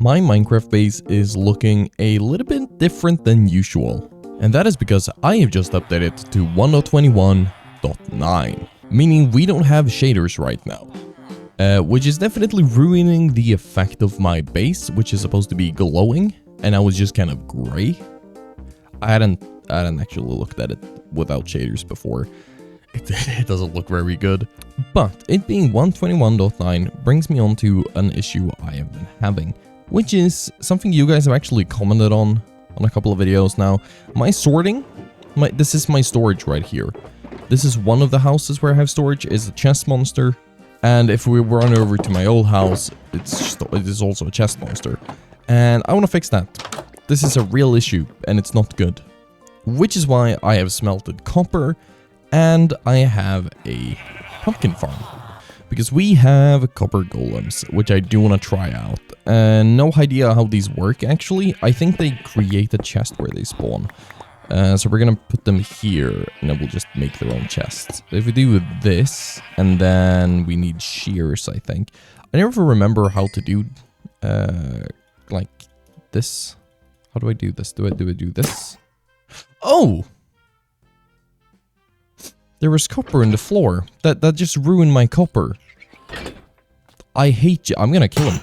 My Minecraft base is looking a little bit different than usual. And that is because I have just updated to 1.21.9, meaning we don't have shaders right now. Which is definitely ruining the effect of my base, which is supposed to be glowing, and I was just kind of gray. I hadn't actually looked at it without shaders before. It doesn't look very good. But it being 1.21.9 brings me on to an issue I have been having, which is something you guys have actually commented on a couple of videos now. My sorting, this is my storage right here. This is one of the houses where I have storage, is a chest monster. And if we run over to my old house, it is also a chest monster. And I want to fix that. This is a real issue, and it's not good. Which is why I have smelted copper, and I have a pumpkin farm. Because we have copper golems, which I do want to try out. And no idea how these work, actually. I think they create a chest where they spawn. So we're gonna put them here, and then we'll just make their own chests. If we do this, and then we need shears, I think. I never remember how to do, like, this. How do I do this? Do I do this? Oh! There was copper in the floor. That just ruined my copper. I hate you. I'm gonna kill him.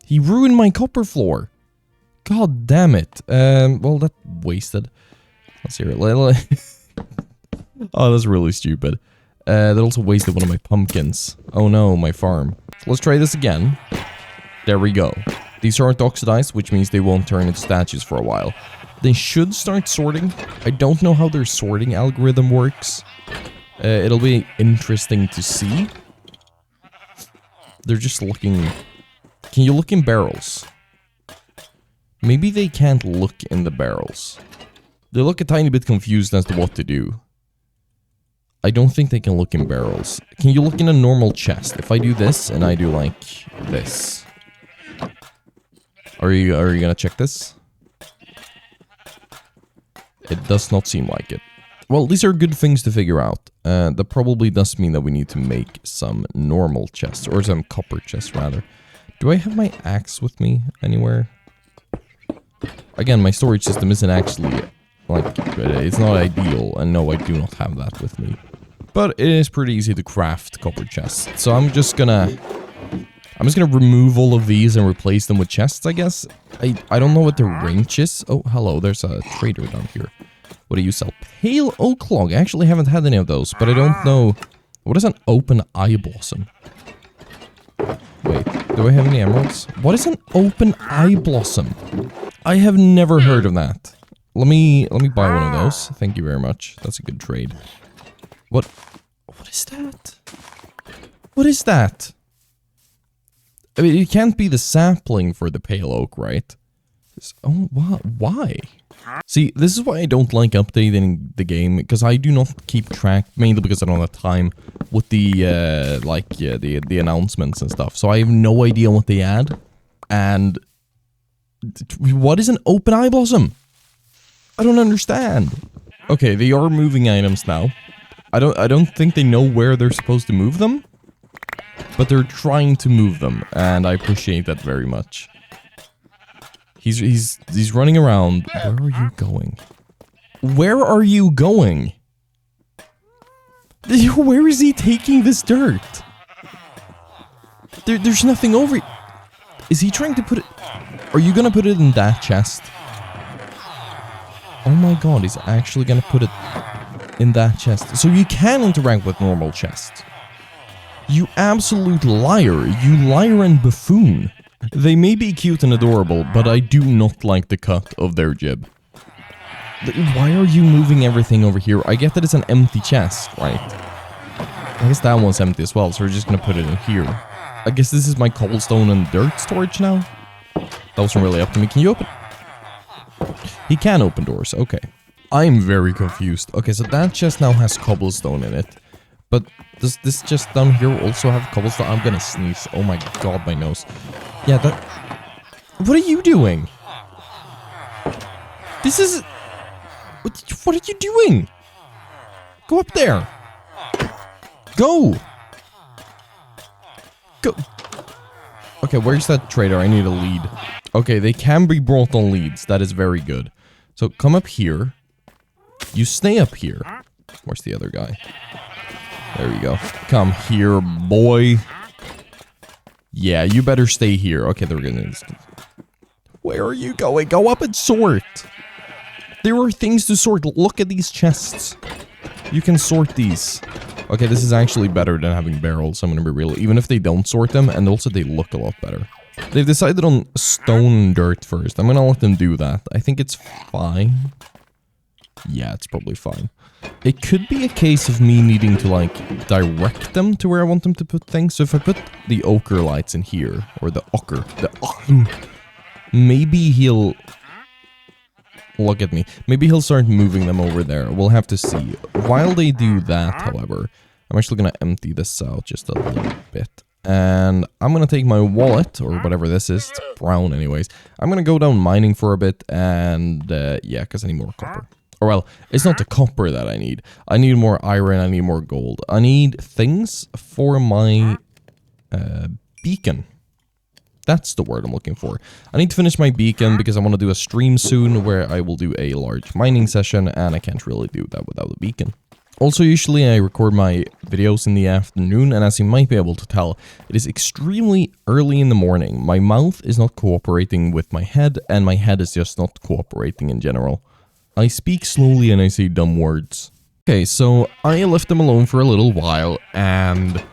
He ruined my copper floor. God damn it. Well, that wasted. Let's hear it. Oh, that's really stupid. That also wasted one of my pumpkins. Oh no, my farm. Let's try this again. There we go. These aren't oxidized, which means they won't turn into statues for a while. They should start sorting. I don't know how their sorting algorithm works. It'll be interesting to see. They're just looking... Can you look in barrels? Maybe they can't look in the barrels. They look a tiny bit confused as to what to do. I don't think they can look in barrels. Can you look in a normal chest? If I do this and I do like this. Are you gonna check this? It does not seem like it. Well, these are good things to figure out. That probably does mean that we need to make some normal chests, or some copper chests rather. Do I have my axe with me anywhere? Again, my storage system isn't actually, like, it's not ideal, and no, I do not have that with me. But it is pretty easy to craft copper chests, so I'm just gonna remove all of these and replace them with chests, I guess. I don't know what the range is. Oh, hello, there's a trader down here. What do you sell? Pale oak log. I actually haven't had any of those, but I don't know. What is an open eye blossom? Wait, do I have any emeralds? What is an open eye blossom? I have never heard of that. Let me buy one of those. Thank you very much. That's a good trade. What is that? What is that? I mean, it can't be the sapling for the pale oak, right? Oh, why? See, this is why I don't like updating the game, because I do not keep track, mainly because I don't have time with the, the announcements and stuff. So I have no idea what they add. And what is an open eye blossom? I don't understand. Okay, they are moving items now. I don't think they know where they're supposed to move them. But they're trying to move them, and I appreciate that very much. He's running around. Where are you going? Where are you going? Where is he taking this dirt? There's nothing over. Is he trying to put it? Are you gonna put it in that chest? Oh my god, he's actually gonna put it in that chest. So you can interact with normal chests. You absolute liar. You liar and buffoon. They may be cute and adorable, but I do not like the cut of their jib. Why are you moving everything over here? I get that it's an empty chest, right? I guess that one's empty as well, so we're just gonna put it in here. I guess this is my cobblestone and dirt storage now? That wasn't really up to me. Can you open? He can open doors, okay. I'm very confused. Okay, so that chest now has cobblestone in it. But does this chest down here also have cobblestone? I'm gonna sneeze. Oh my god, my nose. Yeah, that... What are you doing? This is... What are you doing? Go up there. Go. Go. Okay, where's that trader? I need a lead. Okay, they can be brought on leads. That is very good. So come up here. You stay up here. Where's the other guy? There you go. Come here, boy. Yeah, you better stay here. Okay, they're gonna... Where are you going? Go up and sort. There are things to sort. Look at these chests. You can sort these. Okay, this is actually better than having barrels, I'm gonna be real. Even if they don't sort them, and also they look a lot better. They've decided on stone and dirt first. I'm gonna let them do that. I think it's fine. Yeah, it's probably fine. It could be a case of me needing to, like, direct them to where I want them to put things. So if I put the ochre lights in here, or the ochre, maybe he'll... Look at me. Maybe he'll start moving them over there. We'll have to see. While they do that, however, I'm actually going to empty this out just a little bit. And I'm going to take my wallet, or whatever this is. It's brown anyways. I'm going to go down mining for a bit, and yeah, because I need more copper. Or well, it's not the copper that I need. I need more iron, I need more gold. I need things for my beacon. That's the word I'm looking for. I need to finish my beacon because I want to do a stream soon where I will do a large mining session, and I can't really do that without a beacon. Also, usually I record my videos in the afternoon, and as you might be able to tell, it is extremely early in the morning. My mouth is not cooperating with my head, and my head is just not cooperating in general. I speak slowly and I say dumb words. Okay, so I left them alone for a little while, and...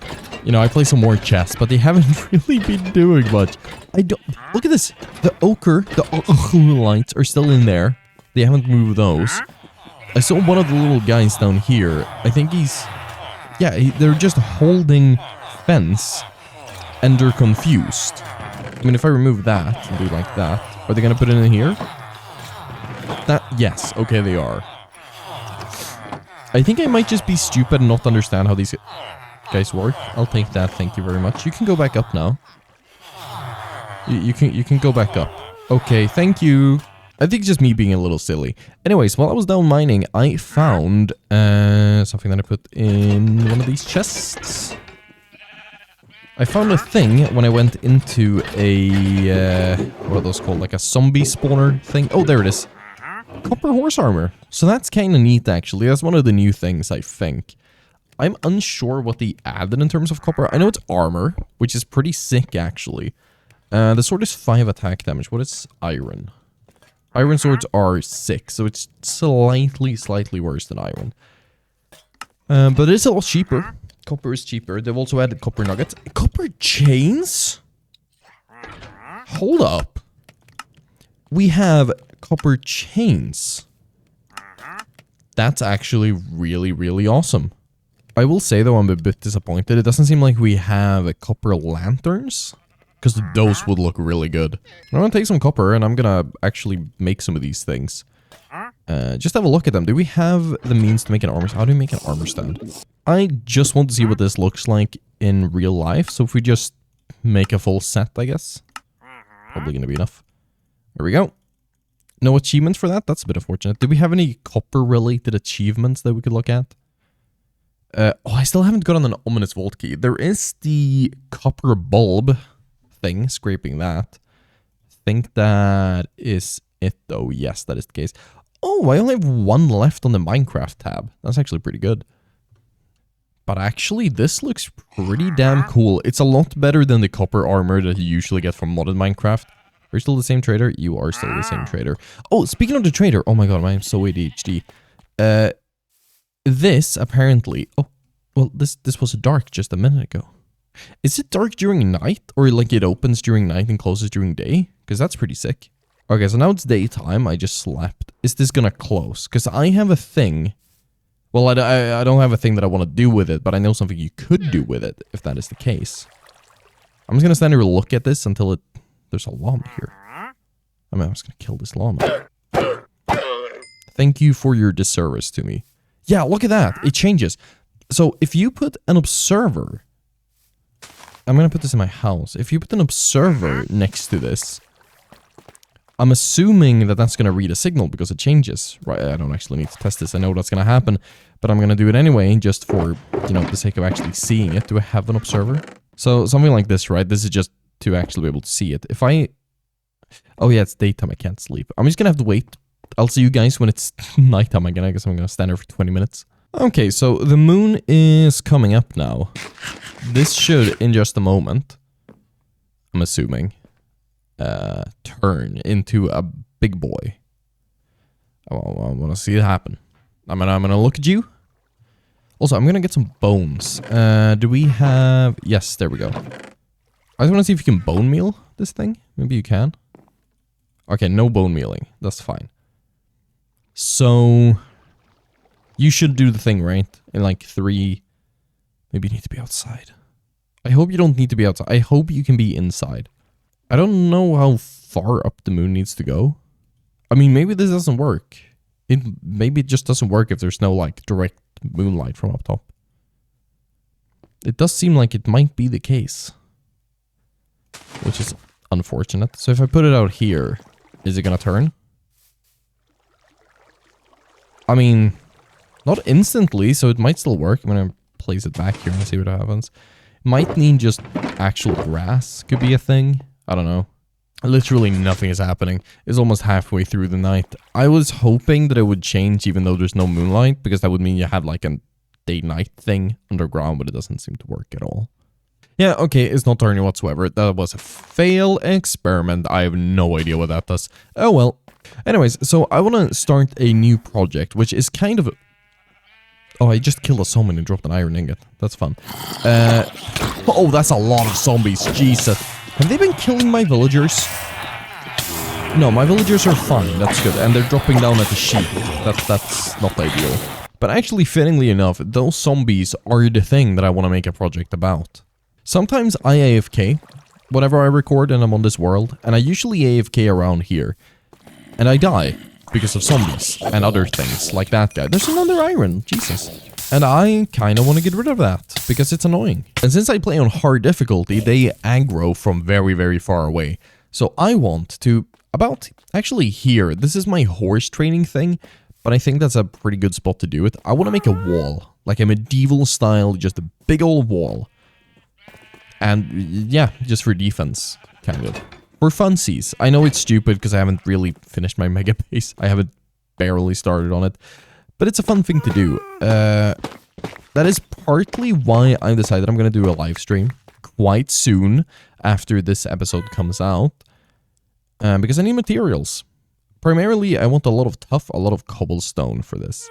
You know, I play some more chess, but they haven't really been doing much. I don't... Look at this! The ochre, the lights are still in there. They haven't moved those. I saw one of the little guys down here. I think he's... Yeah, they're just holding fence, and they're confused. I mean, if I remove that and do like that, are they gonna put it in here? That... Yes, okay, they are. I think I might just be stupid and not understand how these... guys work. I'll take that, thank you very much. You can go back up now. You can go back up. Okay, thank you. I think it's just me being a little silly. Anyways, while I was down mining, I found something that I put in one of these chests. I found a thing when I went into a what are those called? Like a zombie spawner thing. Oh, there it is. Copper horse armor. So that's kind of neat, actually. That's one of the new things, I think. I'm unsure what they added in terms of copper. I know it's armor, which is pretty sick, actually. The sword is 5 attack damage. What is iron? Iron swords are 6, so it's slightly worse than iron. But it's a lot cheaper. Copper is cheaper. They've also added copper nuggets. Copper chains? Hold up. We have copper chains. That's actually really awesome. I will say, though, I'm a bit disappointed. It doesn't seem like we have copper lanterns, because those would look really good. I'm going to take some copper, and I'm going to actually make some of these things. Just have a look at them. Do we have the means to make an armor stand? How do we make an armor stand? I just want to see what this looks like in real life. So if we just make a full set, I guess. Probably going to be enough. There we go. No achievements for that? That's a bit unfortunate. Do we have any copper-related achievements that we could look at? Oh, I still haven't gotten an ominous vault key. There is the copper bulb thing, scraping that. I think that is it, though. Yes, that is the case. Oh, I only have 1 left on the Minecraft tab. That's actually pretty good. But actually, this looks pretty damn cool. It's a lot better than the copper armor that you usually get from modded Minecraft. Are you still the same trader? You are still the same trader. Oh, speaking of the trader. Oh my god, I am so ADHD. This, apparently... Oh, well, this was dark just a minute ago. Is it dark during night? Or, like, it opens during night and closes during day? Because that's pretty sick. Okay, so now it's daytime. I just slept. Is this gonna close? Because I have a thing... Well, I don't have a thing that I want to do with it, but I know something you could do with it, if that is the case. I'm just gonna stand here and look at this until it... There's a llama here. I mean, I'm just gonna kill this llama. Thank you for your disservice to me. Yeah, look at that. It changes. So if you put an observer... I'm going to put this in my house. If you put an observer next to this... I'm assuming that that's going to read a signal because it changes. Right, I don't actually need to test this. I know that's going to happen. But I'm going to do it anyway just for, you know, the sake of actually seeing it. Do I have an observer? So something like this, right? This is just to actually be able to see it. If I... Oh yeah, it's daytime, I can't sleep. I'm just gonna have to wait. I'll see you guys when it's nighttime again. I guess I'm gonna stand there for 20 minutes. Okay, so the moon is coming up now. This should, in just a moment, I'm assuming, turn into a big boy. I want to see it happen. I'm gonna look at you. Also, I'm gonna get some bones. Do we have... Yes, there we go. I just want to see if you can bone meal this thing. Maybe you can. Okay, no bone mealing. That's fine. So... You should do the thing, right? In like 3... Maybe you need to be outside. I hope you don't need to be outside. I hope you can be inside. I don't know how far up the moon needs to go. I mean, maybe this doesn't work. Maybe it just doesn't work if there's no, like, direct moonlight from up top. It does seem like it might be the case. Which is unfortunate. So if I put it out here, is it gonna turn? I mean... Not instantly, so it might still work. I'm gonna place it back here and see what happens. Might need just actual grass. Could be a thing. I don't know. Literally nothing is happening. It's almost halfway through the night. I was hoping that it would change even though there's no moonlight, because that would mean you have like a day-night thing underground, but it doesn't seem to work at all. Yeah, okay, it's not turning whatsoever. That was a failed experiment. I have no idea what that does. Oh well. Anyways, so I want to start a new project, which is kind of... Oh, I just killed a zombie and dropped an iron ingot. That's fun. Oh, that's a lot of zombies. Jesus. Have they been killing my villagers? No, my villagers are fine. That's good. And they're dropping down at the sheep. That's not ideal. But actually, fittingly enough, those zombies are the thing that I want to make a project about. Sometimes I AFK whenever I record and I'm on this world. And I usually AFK around here. And I die. Because of zombies and other things like that guy. There's another iron, Jesus. And I kind of want to get rid of that because it's annoying. And since I play on hard difficulty, they aggro from very, very far away. So I want to, about actually here, this is my horse training thing, but I think that's a pretty good spot to do it. I want to make a wall, like a medieval style, just a big old wall. And yeah, just for defense, kind of. For funsies. I know it's stupid because I haven't really finished my mega base. I haven't barely started on it. But it's a fun thing to do. That is partly why I decided I'm going to do a live stream quite soon after this episode comes out. Because I need materials. Primarily, I want a lot of tuff, a lot of cobblestone for this.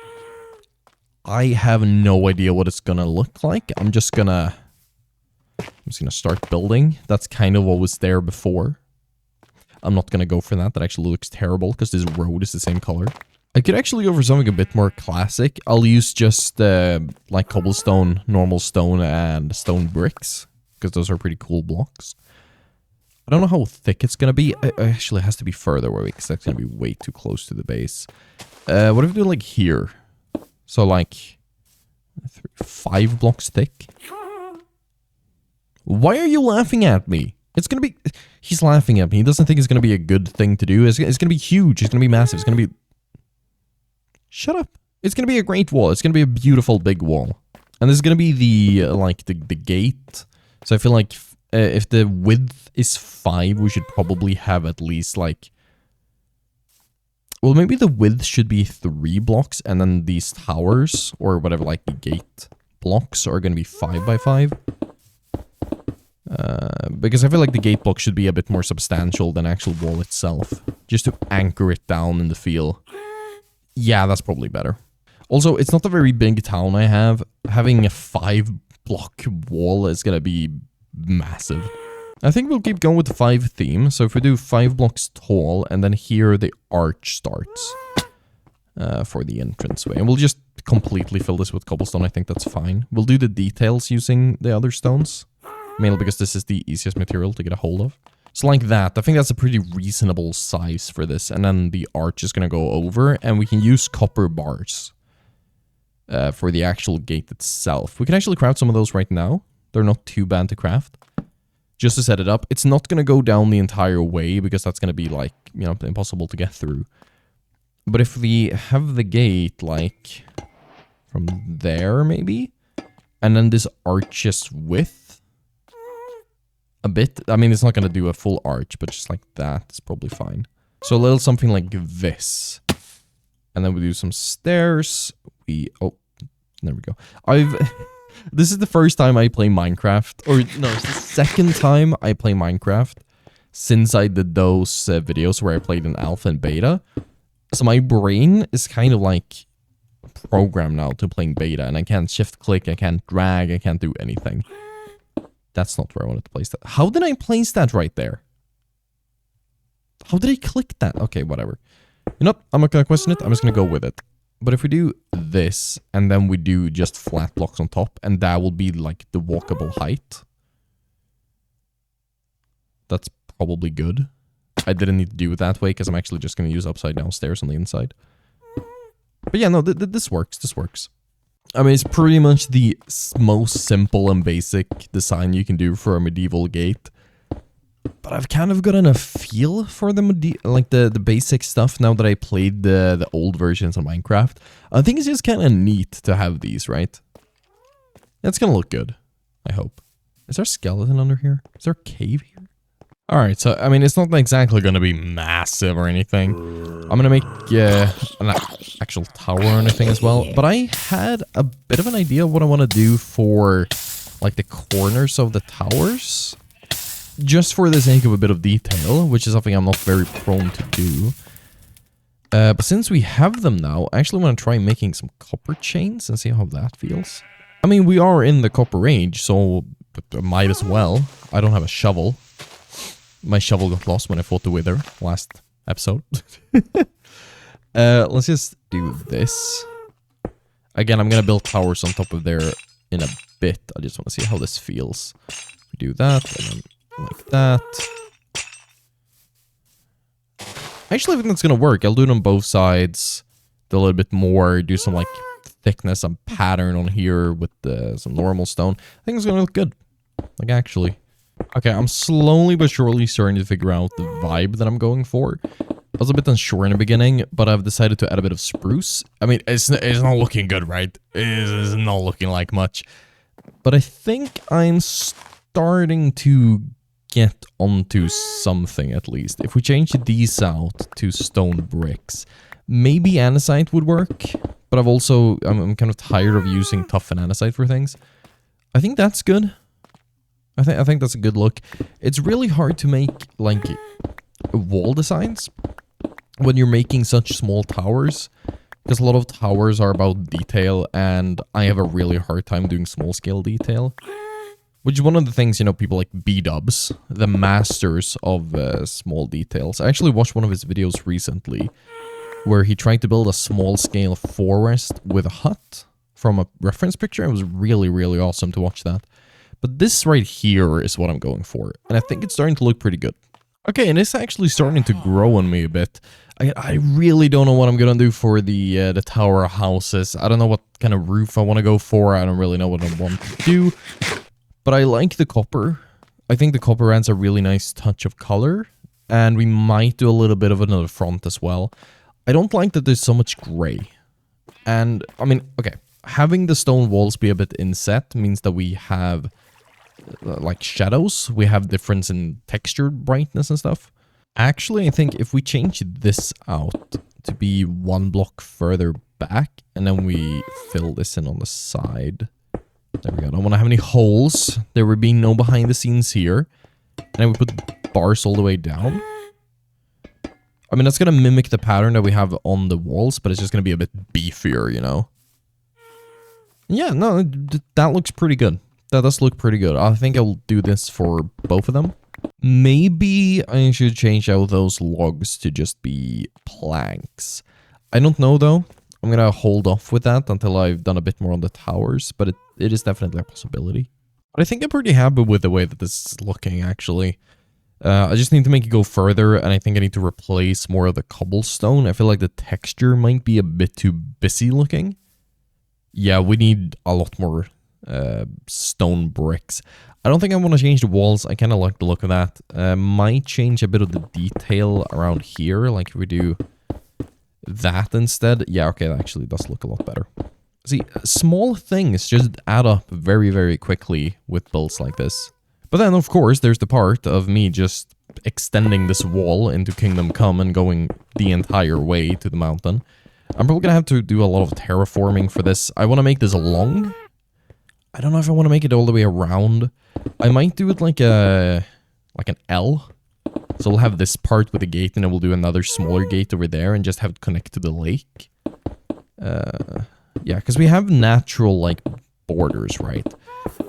I have no idea what it's going to look like. I'm just going to start building. That's kind of what was there before. I'm not going to go for that. That actually looks terrible because this road is the same color. I could actually go for something a bit more classic. I'll use just like cobblestone, normal stone, and stone bricks because those are pretty cool blocks. I don't know how thick it's going to be. Actually, it has to be further away because that's going to be way too close to the base. What if we do like here? So like 5 blocks thick. Why are you laughing at me? It's going to be... He's laughing at me. He doesn't think it's going to be a good thing to do. It's going to be huge. It's going to be massive. It's going to be... Shut up. It's going to be a great wall. It's going to be a beautiful big wall. And this is going to be the, like, the gate. So I feel like if the width is 5, we should probably have at least, like... Well, maybe the width should be 3 blocks. And then these towers, or whatever, like, the gate blocks are going to be 5 by 5. Because I feel like the gate block should be a bit more substantial than actual wall itself. Just to anchor it down in the field. Yeah, that's probably better. Also, it's not a very big town I have. Having a 5-block wall is gonna be massive. I think we'll keep going with the 5 theme. So if we do 5 blocks tall, and then here the arch starts. For the entranceway. And we'll just completely fill this with cobblestone. I think that's fine. We'll do the details using the other stones. Mainly because this is the easiest material to get a hold of. So like that, I think that's a pretty reasonable size for this. And then the arch is going to go over. And we can use copper bars for the actual gate itself. We can actually craft some of those right now. They're not too bad to craft. Just to set it up. It's not going to go down the entire way because that's going to be like, you know, impossible to get through. But if we have the gate like from there maybe. And then this arch's width. a bit. I mean, it's not going to do a full arch, but just like that is probably fine. So a little something like this. And then we do some stairs. Oh, there we go. This is the first time I play Minecraft. Or no, it's the second time I play Minecraft since I did those videos where I played in alpha and beta. So my brain is kind of like programmed now to playing beta. And I can't shift click, I can't drag, I can't do anything. That's not where I wanted to place that. How did I place that right there? How did I click that? Okay, whatever. You know what? I'm not going to question it. I'm just going to go with it. But if we do this, and then we do just flat blocks on top, and that will be like the walkable height. That's probably good. I didn't need to do it that way, because I'm actually just going to use upside down stairs on the inside. But yeah, no, this works. This works. I mean, it's pretty much the most simple and basic design you can do for a medieval gate. But I've kind of gotten a feel for the basic stuff now that I played the old versions of Minecraft. I think it's just kind of neat to have these, right? It's gonna look good, I hope. Is there a skeleton under here? Is there a cave here? Alright, so, I mean, it's not exactly gonna be massive or anything. I'm gonna make an actual tower or anything as well. But I had a bit of an idea of what I want to do for, like, the corners of the towers. Just for the sake of a bit of detail, which is something I'm not very prone to do. But since we have them now, I actually want to try making some copper chains and see how that feels. I mean, we are in the copper age, so might as well. I don't have a shovel. My shovel got lost when I fought the Wither last episode. Let's just do this. Again, I'm going to build towers on top of there in a bit. I just want to see how this feels. We do that, and then like that. Actually, I think that's going to work. I'll do it on both sides. Do a little bit more. Do some, like, thickness, some pattern on here with some normal stone. I think it's going to look good. Like, actually. Okay, I'm slowly but surely starting to figure out the vibe that I'm going for. I was a bit unsure in the beginning, but I've decided to add a bit of spruce. I mean, it's not looking good, right? It's not looking like much. But I think I'm starting to get onto something, at least. If we change these out to stone bricks, maybe andesite would work. But I'm kind of tired of using tough and andesite for things. I think that's good. I think that's a good look. It's really hard to make, like, wall designs when you're making such small towers, because a lot of towers are about detail, and I have a really hard time doing small scale detail. Which is one of the things, you know, people like B-dubs, the masters of small details. I actually watched one of his videos recently where he tried to build a small scale forest with a hut from a reference picture. It was really, really awesome to watch that. But this right here is what I'm going for. And I think it's starting to look pretty good. Okay, and it's actually starting to grow on me a bit. I really don't know what I'm going to do for the tower houses. I don't know what kind of roof I want to go for. I don't really know what I want to do. But I like the copper. I think the copper adds a really nice touch of color. And we might do a little bit of another front as well. I don't like that there's so much gray. And, I mean, okay. Having the stone walls be a bit inset means that we have, like, shadows. We have difference in texture, brightness and stuff. Actually, I think if we change this out to be one block further back, and then we fill this in on the side. There we go. I don't want to have any holes. There would be no behind the scenes here. And then we put bars all the way down. I mean, that's going to mimic the pattern that we have on the walls, but it's just going to be a bit beefier, you know? Yeah, no, that looks pretty good. That does look pretty good. I think I'll do this for both of them. Maybe I should change out those logs to just be planks. I don't know, though. I'm going to hold off with that until I've done a bit more on the towers, but it is definitely a possibility. But I think I'm pretty happy with the way that this is looking, actually. I just need to make it go further, and I think I need to replace more of the cobblestone. I feel like the texture might be a bit too busy looking. Yeah, we need a lot more stone bricks. I don't think I want to change the walls. I kind of like the look of that. Might change a bit of the detail around here, like if we do that instead. Yeah, okay, that actually does look a lot better. See, small things just add up very, very quickly with builds like this. But then, of course, there's the part of me just extending this wall into Kingdom Come and going the entire way to the mountain. I'm probably gonna have to do a lot of terraforming for this. I want to make this long. I don't know if I want to make it all the way around. I might do it like an L. So we'll have this part with a gate, and then we'll do another smaller gate over there and just have it connect to the lake. Yeah, because we have natural, like, borders, right?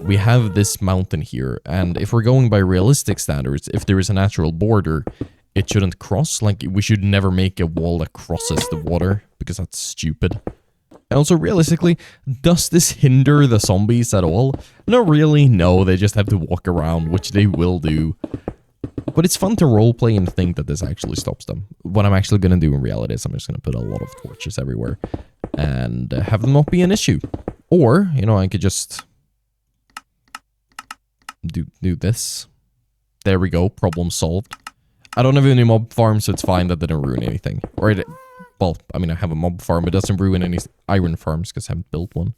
We have this mountain here, and if we're going by realistic standards, if there is a natural border, it shouldn't cross. Like, we should never make a wall that crosses the water, because that's stupid. And also, realistically, does this hinder the zombies at all? Not really, no, they just have to walk around, which they will do. But it's fun to roleplay and think that this actually stops them. What I'm actually going to do in reality is I'm just going to put a lot of torches everywhere and have them not be an issue. Or, you know, I could just do this. There we go, problem solved. I don't have any mob farm, so it's fine. That didn't ruin anything. Or, well, I mean, I have a mob farm, but it doesn't ruin any iron farms because I haven't built one.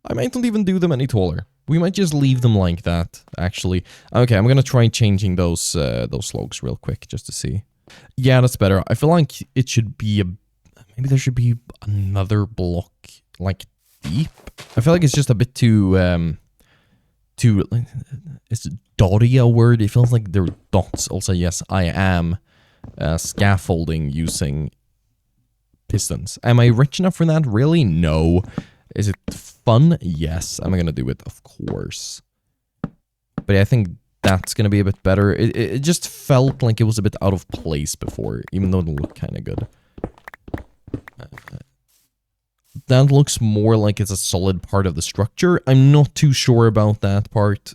I might not even do them any taller. We might just leave them like that, actually. Okay, I'm gonna try changing those logs real quick, just to see. Yeah, that's better. I feel like it should be maybe there should be another block, like, deep. I feel like it's just a bit too, is dotty a word? It feels like there are dots. Also, yes, I am scaffolding using pistons. Am I rich enough for that? Really? No. Is it fun? Yes, I'm gonna do it, of course. But yeah, I think that's gonna be a bit better. It just felt like it was a bit out of place before, even though it looked kind of good. That looks more like it's a solid part of the structure. I'm not too sure about that part.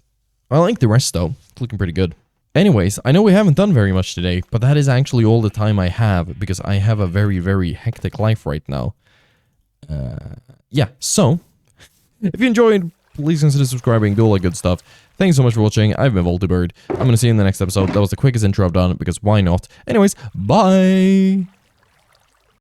I like the rest, though. It's looking pretty good. Anyways, I know we haven't done very much today, but that is actually all the time I have, because I have a very, very hectic life right now. Yeah, so, if you enjoyed, please consider subscribing, do all that good stuff. Thanks so much for watching. I've been Woltybird. I'm going to see you in the next episode. That was the quickest intro I've done, because why not? Anyways, bye!